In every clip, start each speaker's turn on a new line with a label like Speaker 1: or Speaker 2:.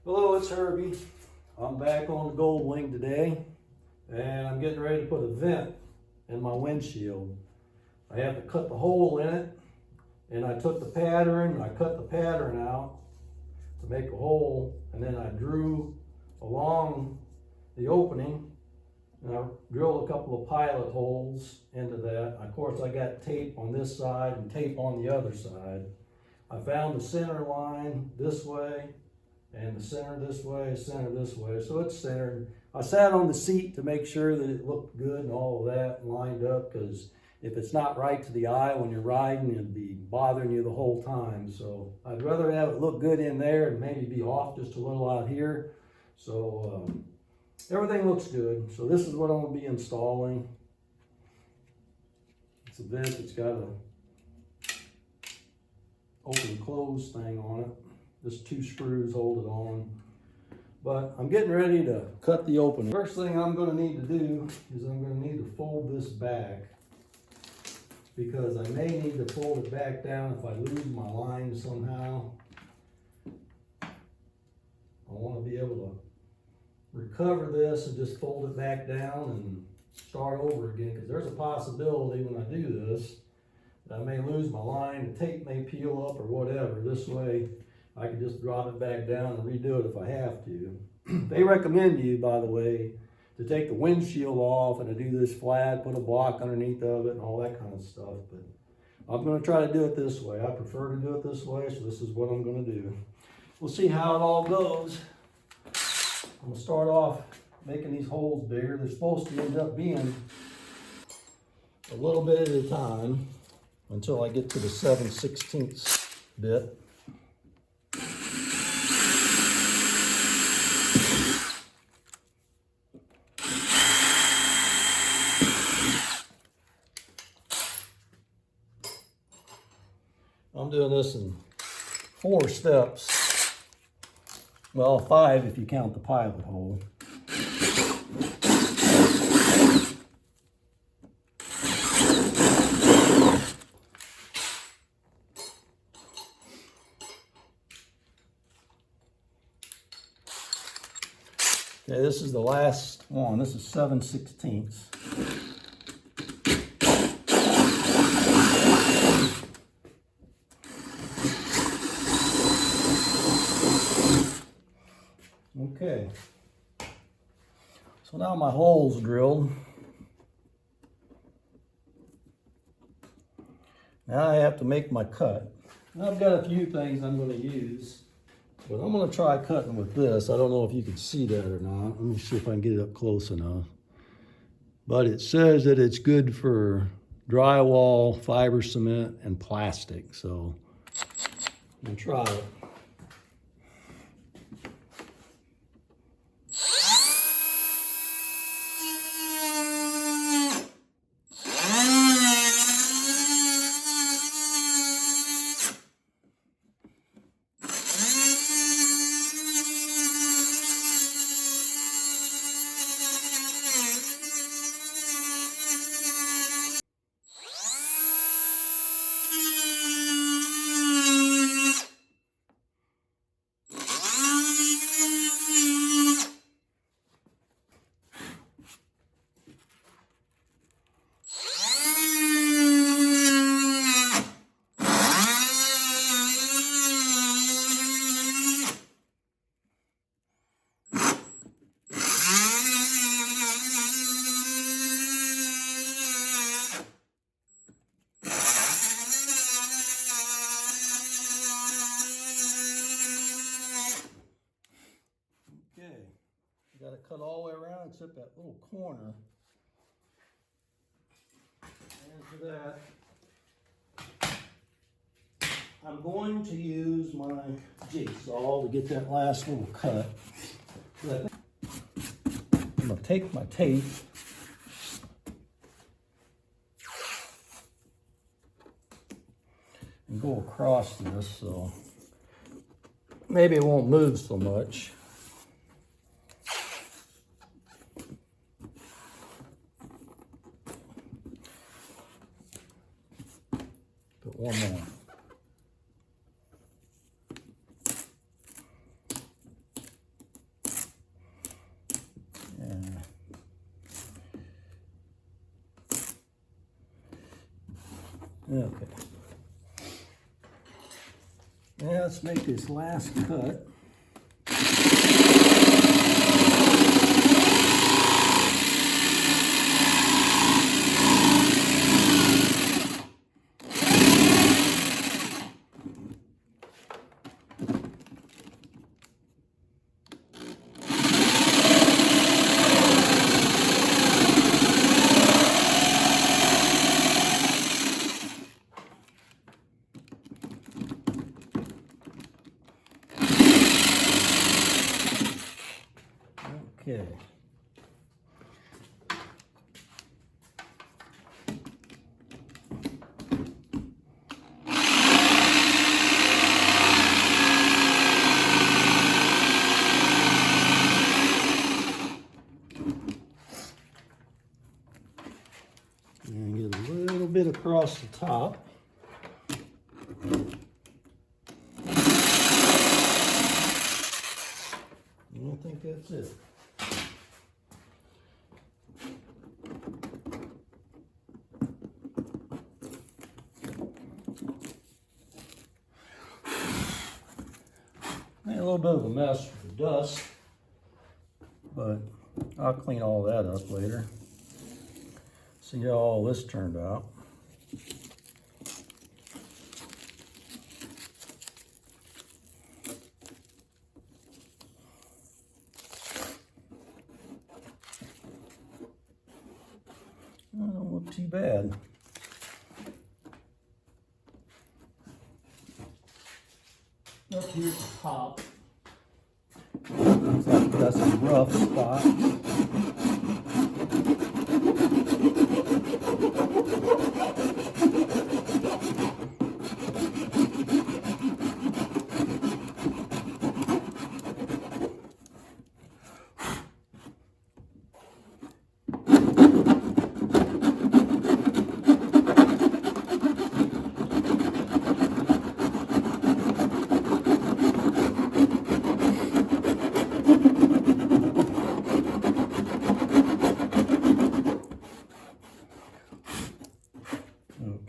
Speaker 1: Hello, it's Herbie. I'm back on the Goldwing today, and I'm getting ready to put a vent in my windshield. I have to cut the hole in it, and I took the pattern, and I cut the pattern out to make a hole, and then I drew along the opening, and I drilled a couple of pilot holes into that. Of course, I got tape on this side and tape on the other side. I found the center line this way, and the center this way, so it's centered. I sat on the seat to make sure that it looked good and all of that lined up, because if it's not right to the eye when you're riding, it'd be bothering you the whole time. So I'd rather have it look good in there and maybe be off just a little out here. So everything looks good. So this is what I'm gonna be installing. It's a vent that's got a open and close thing on it. Just 2 screws hold it on. But I'm getting ready to cut the opening. First thing I'm going to need to do is I'm going to need to fold this back, because I may need to fold it back down if I lose my line somehow. I want to be able to recover this and just fold it back down and start over again, because there's a possibility when I do this that I may lose my line, the tape may peel up or whatever. This way I can just drop it back down and redo it if I have to. They recommend you, by the way, to take the windshield off and to do this flat, put a block underneath of it and all that kind of stuff. But I'm going to try to do it this way. I prefer to do it this way, so this is what I'm going to do. We'll see how it all goes. I'm going to start off making these holes bigger. They're supposed to end up being a little bit at a time until I get to the 7/16 bit. I'm doing this in 4 steps. Well, 5 if you count the pilot hole. Okay, this is the last one. This is 7/16. Okay, so now my hole's drilled. Now I have to make my cut. Now I've got a few things I'm going to use, but I'm going to try cutting with this. I don't know if you can see that or not. Let me see if I can get it up close enough. But it says that it's good for drywall, fiber cement, and plastic. So I'm going to try it. Got to cut all the way around except that little corner. And for that, I'm going to use my jigsaw to get that last little cut. I'm going to take my tape and go across this, so maybe it won't move so much. Put one more. Okay. Now let's make this last cut. Okay. And get a little bit across the top. I don't think that's it. Made a little bit of a mess with the dust, but I'll clean all that up later. See how all this turned out. Don't look too bad. Up here at the top, looks like we got some rough spots.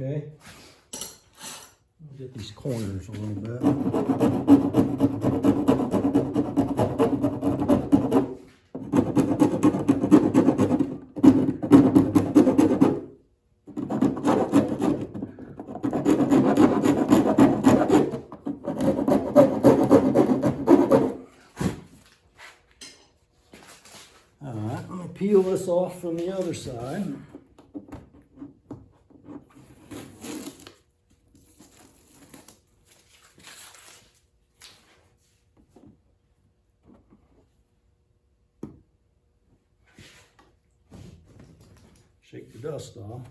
Speaker 1: Okay, I'll get these corners a little bit. All right, I'm gonna peel this off from the other side. Shake the dust off.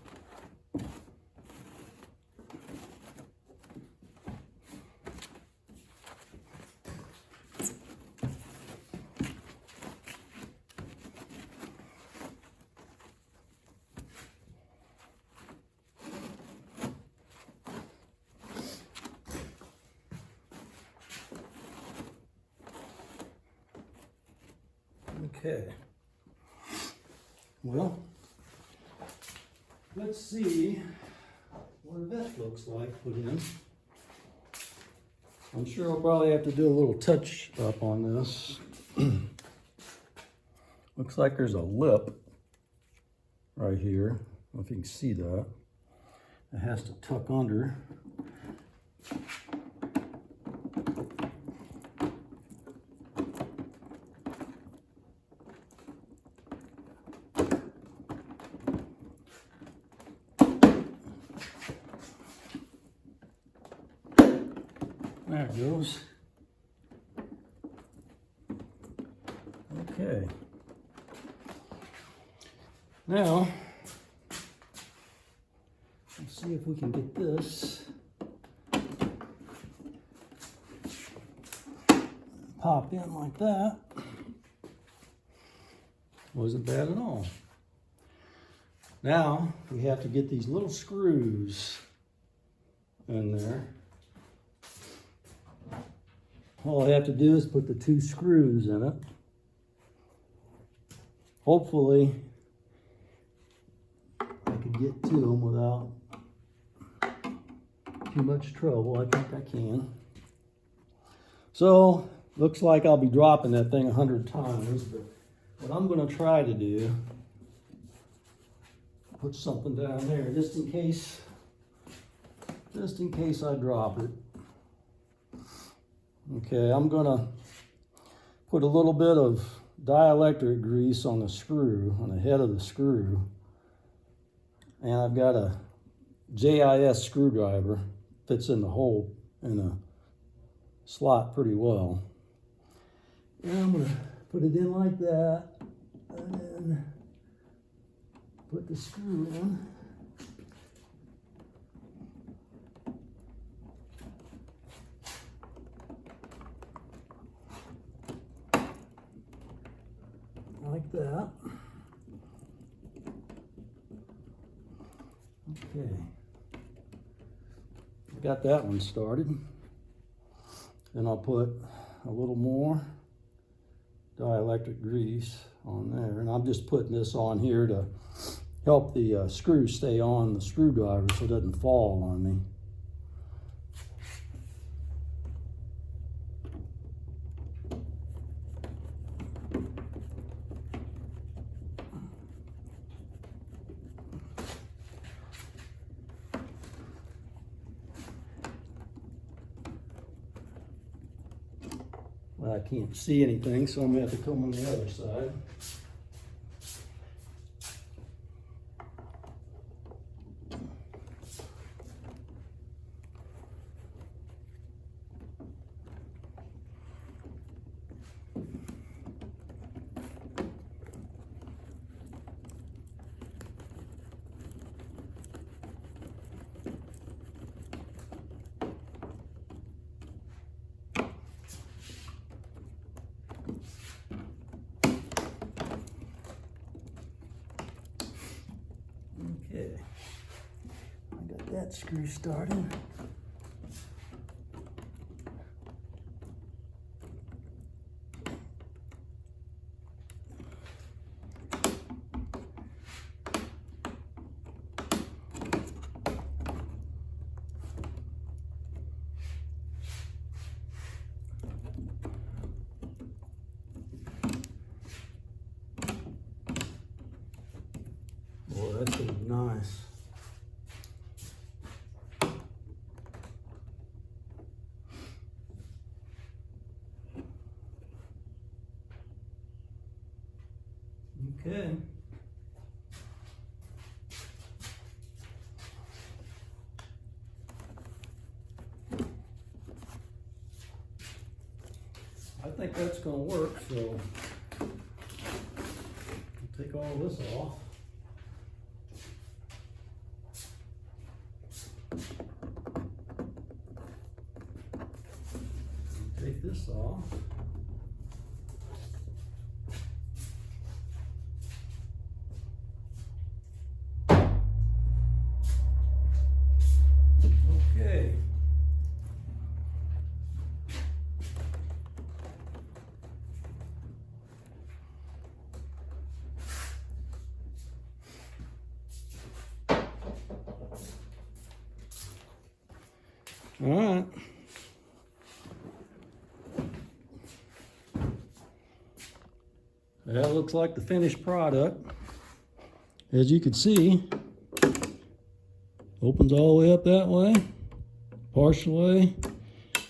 Speaker 1: Okay. Well, let's see what that looks like put in. I'm sure I'll probably have to do a little touch up on this. Looks like there's a lip right here. I don't know if you can see that. It has to tuck under. There it goes. Okay. Now, let's see if we can get this pop in like that. Wasn't bad at all. Now, we have to get these little screws in there. All I have to do is put the 2 screws in it. Hopefully, I can get to them without too much trouble. I think I can. So, looks like I'll be dropping that thing 100 times, but what I'm going to try to do, put something down there just in case I drop it. Okay, I'm going to put a little bit of dielectric grease on the screw, on the head of the screw. And I've got a JIS screwdriver, fits in the hole in the slot pretty well. And I'm going to put it in like that, and then put the screw in. Like that. Okay. Got that one started. Then I'll put a little more dielectric grease on there. And I'm just putting this on here to help the screw stay on the screwdriver so it doesn't fall on me. Well, I can't see anything, so I'm going to have to come on the other side. Okay, I got that screw started. Boy, that's gonna be nice. Okay. I think that's gonna work, so I'll take all this off. Take this off. Okay. All right. That looks like the finished product. As you can see, opens all the way up that way, partial way,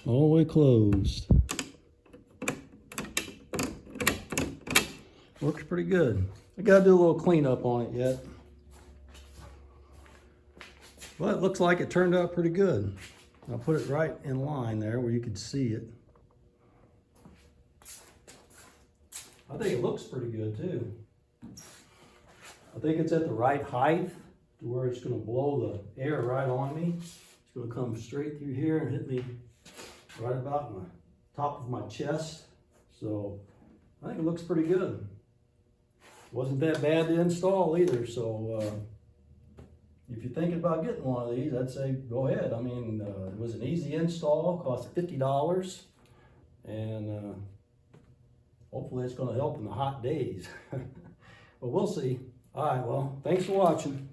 Speaker 1: all the way closed. Works pretty good. I gotta do a little cleanup on it yet. Well, it looks like it turned out pretty good. I'll put it right in line there where you can see it. I think it looks pretty good too. I think it's at the right height to where it's going to blow the air right on me. It's going to come straight through here and hit me right about the top of my chest. So I think it looks pretty good. Wasn't that bad to install either. So if you're thinking about getting one of these, I'd say go ahead. I mean, it was an easy install, cost $50, and hopefully it's going to help in the hot days. But we'll see. All right, well, thanks for watching.